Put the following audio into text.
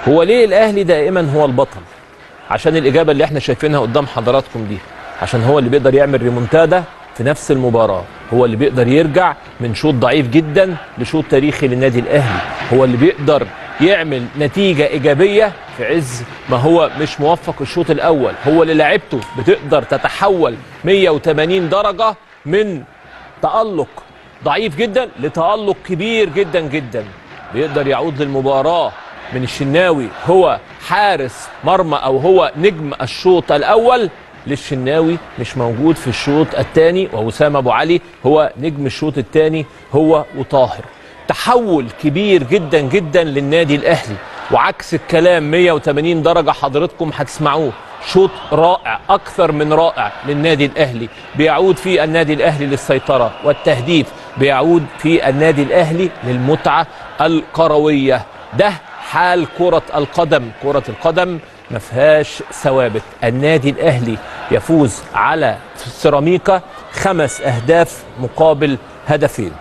هو ليه الاهلي دائما هو البطل؟ عشان الاجابه اللي احنا شايفينها قدام حضراتكم دي، عشان هو اللي بيقدر يعمل ريمونتادا في نفس المباراه، هو اللي بيقدر يرجع من شوط ضعيف جدا لشوط تاريخي للنادي الاهلي، هو اللي بيقدر يعمل نتيجه ايجابيه في عز ما هو مش موفق الشوط الاول، هو اللي لعبته بتقدر تتحول 180 درجه من تألق ضعيف جدا لتألق كبير جدا جدا. بيقدر يعود للمباراه من الشناوي هو حارس مرمى او هو نجم الشوط الاول للشناوي مش موجود في الشوط الثاني، ووسام ابو علي هو نجم الشوط الثاني هو وطاهر. تحول كبير جدا جدا للنادي الاهلي، وعكس الكلام 180 درجه حضرتكم هتسمعوه. شوط رائع اكثر من رائع للنادي الاهلي، بيعود فيه النادي الاهلي للسيطره والتهديف، بيعود فيه النادي الاهلي للمتعه الكرويه. ده حال كرة القدم. كرة القدم ما فيهاش ثوابت. النادي الأهلي يفوز على سيراميكا 5 أهداف مقابل هدفين.